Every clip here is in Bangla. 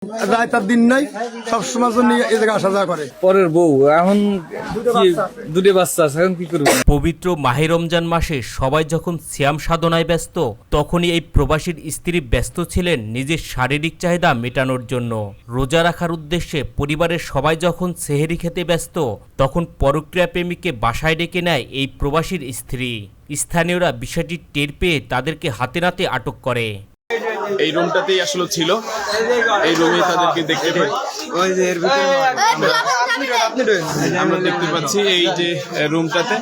রাত আর দিন নাই, সবসময় জন্য এই জায়গায় আসা যাওয়া করে। পরের বউ এখন কি দুটো বাচ্চা আছে, এখন কি করবে? পবিত্র মাহে রমজান মাসে সবাই যখন সিয়াম সাধনায় ব্যস্ত, তখনই এই প্রবাসীর স্ত্রী ব্যস্ত ছিলেন নিজের শারীরিক চাহিদা মেটানোর জন্য। রোজা রাখার উদ্দেশ্যে পরিবারের সবাই যখন সেহেরি খেতে ব্যস্ত, তখন পরক্রিয়া প্রেমিককে বাসায় ডেকে নেয় এই প্রবাসীর স্ত্রী। স্থানীয়রা বিষয়টি টের পেয়ে তাদেরকে হাতে নাতে আটক করে। এই রুমটাতেই আসলে ছিল, এই রুমে তাদেরকে দেখতে পাই। আমরা দেখতে পাচ্ছি এই যে রুমটাতে,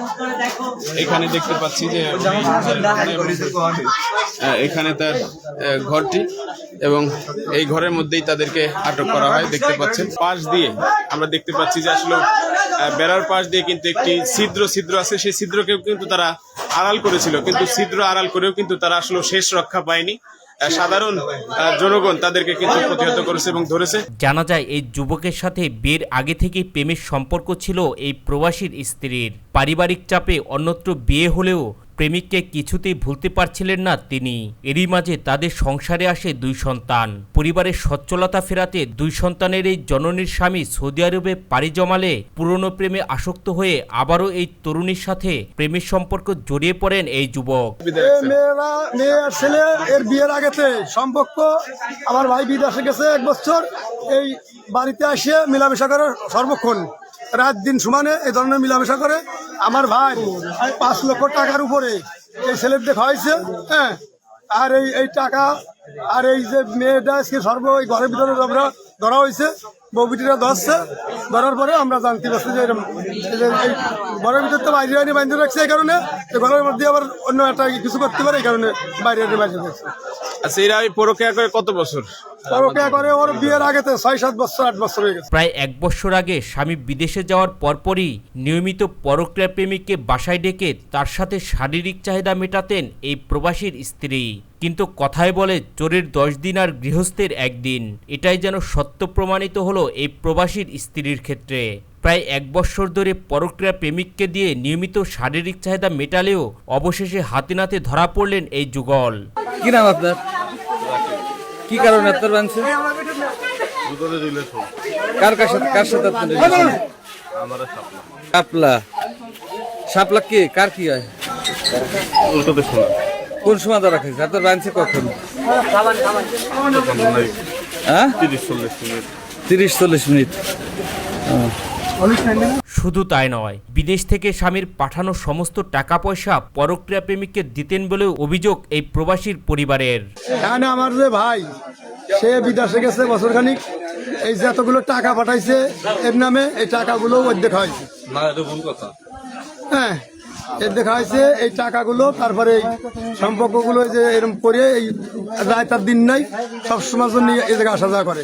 এখানে দেখতে পাচ্ছি যে এখানে তার ঘরটি, এবং এই ঘরের মধ্যেই তাদেরকে আটক করা হয়। দেখতে পাচ্ছেন পাশ দিয়ে আমরা দেখতে পাচ্ছি যে আসলে বেড়ার পাশ দিয়ে কিন্তু একটি ছিদ্র আছে, সেই ছিদ্রকেও কিন্তু তারা আড়াল করেছিল, কিন্তু ছিদ্র আড়াল করেও কিন্তু তারা আসলে শেষ রক্ষা পায়নি। সাধারণ জনগণ তাদেরকে কিন্তু প্রতিহত করেছে এবং ধরেছে। জানা যায় এই যুবকের সাথে বিয়ের আগে থেকেই প্রেমের সম্পর্ক ছিল এই প্রবাসীর স্ত্রীর। পারিবারিক চাপে অন্যত্র বিয়ে হলেও প্রেমিককে কিছুতেই ভুলতে পারছিলেন না তিনি। এরই মাঝে তাদের সংসারে আসে 2 সন্তান। পরিবারের সচ্ছলতা ফেরাতে 2 সন্তানের এই জননীর স্বামী সৌদি আরবে পাড়ি জমালে পুরনো প্রেমে আসক্ত হয়ে আবারও এই তরুণীর সাথে প্রেমের সম্পর্ক জড়িয়ে পড়েন এই যুবক। মেয়ে আর ছেলে এর বিয়ের আগেতে সম্পর্ক, আমার ভাই বিদেশে গেছে 1 বছর, এই বাড়িতে আসে মেলামেশা করে সর্বক্ষণ, রাত দিন সমানে এই ধরনের মেলামেশা করে। আমার ভাই 5 লক্ষ টাকার উপরে এই ছেলের দেখা হয়েছে। হ্যাঁ, আর এই টাকা আর এই যে মেয়েটা এই ঘরের ভিতরে আমরা ধরা হয়েছে, বউবিটিরা ধরার পরে আমরা জানতে পারছি যে এই ঘরের ভিতরে তো বাইরে বাইরে রাখছে, এই কারণে ঘরের মধ্যে আবার অন্য একটা কিছু করতে পারে, এই কারণে বাইরে রাখছে। আচ্ছা, এরা পরকীয়া করে কত বছর? পরকীয়া করে ওর বিয়ের আগেতে 6-7 বছর 8 বছর হয়ে গেছে। প্রায় 1 বছর আগে স্বামী বিদেশে যাওয়ার পরপরই নিয়মিত পরক্রিয়া প্রেমিককে বাসায় ডেকে তার সাথে শারীরিক চাহিদা মেটাতেন এই প্রবাসীর স্ত্রী। কিন্তু কথায় বলে চোরের 10 দিন আর গৃহস্থের 1 দিন, এটাই যেন সত্য প্রমাণিত হলো এই প্রবাসীর স্ত্রীর ক্ষেত্রে। প্রায় 1 বছর ধরে পরক্রিয়া প্রেমিককে দিয়ে নিয়মিত শারীরিক চাহিদা মেটালেও অবশেষে হাতে নাতে ধরা পড়লেন এই যুগল। কি নাম আপনার? কি কারণে আপনার বানছে? কার সাথে আপনার রিলেশন? শাপলা। শাপলা কে, কার কি হয়? কোন সময় ধরা খাইছে? আপনার বানছে কখন? হ্যাঁ, 30-40 মিনিট। শুধু তাই নয়, বিদেশ থেকে স্বামীর পাঠানো সমস্ত টাকা পয়সা পরক্রিয়া প্রেমিককে দিতেন বলেও অভিযোগ এই প্রবাসীর পরিবারের। এখানে আমার যে ভাই, সে বিদেশে গেছে বছরখানিক, এই যে এতগুলো টাকা পাঠাইছে এর নামে, এই টাকাগুলো ওর দেখা হয়েছে। হ্যাঁ, এর দেখা হয়েছে এই টাকাগুলো, তারপরে এই সম্পর্কগুলো যে এরকম করে এই রাত আর দিন নাই, সবসময় জন্য এই জায়গায় আসা যাওয়া করে।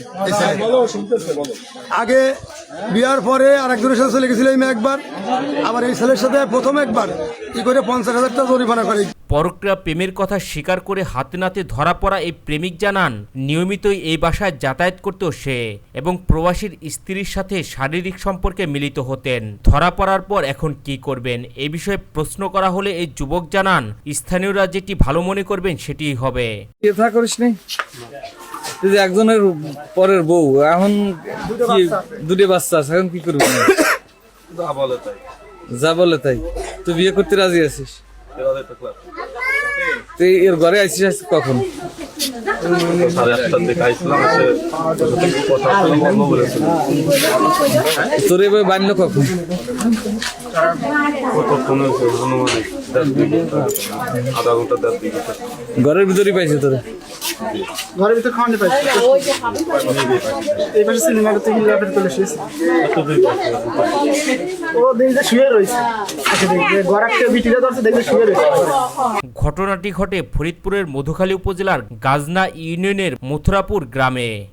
আগে বিয়ার পরে আর একজনের সাথে চলে গেছিল এই মেয়ে একবার, আবার এই ছেলের সাথে প্রথম একবার কি করে 50,000 টাকা জরিমানা করে। পরক্রিয়া প্রেমের কথা স্বীকার করে হাতে নাতে ধরা পড়া এই প্রেমিক জানান নিয়মিতই এই বাসায় যাতায়াত করত সে, এবং প্রবাসীর স্ত্রীর সাথে শারীরিক সম্পর্কে মিলিত হতেন। ধরা পড়ার পর এখন কি করবেন এই বিষয়ে প্রশ্ন করা হলে এই যুবক জানান স্থানীয়রা যেটি ভালো মনে করবেন সেটিই হবে। করিস নি যে একজনের পরের বউ, এখন কি 2 বাচ্চা আছে, এখন কি করবি? যা বলে তাই। তুই বিয়ে করতে রাজি আছিস? তুই এর ঘরে আইসিস কখন? তোর এবার বানলো কখন? ঘরের ভিতরেই পাইছে তোরা? ঘরের ভিতরে খাওয়ানো পাইছে, এই পাশে সিনেমা করতে গিয়ে ল্যাপের চলে এসেছে, ও দেখে শুয়ে রয়েছে। আচ্ছা, দেখবে গড়াকে বিটিরা ধরছে, দেখবে শুয়ে রয়েছে। ঘটনাটি ঘটে ফরিদপুরের মধুখালী উপজেলার গাজনা ইউনিয়নের মথুরাপুর গ্রামে।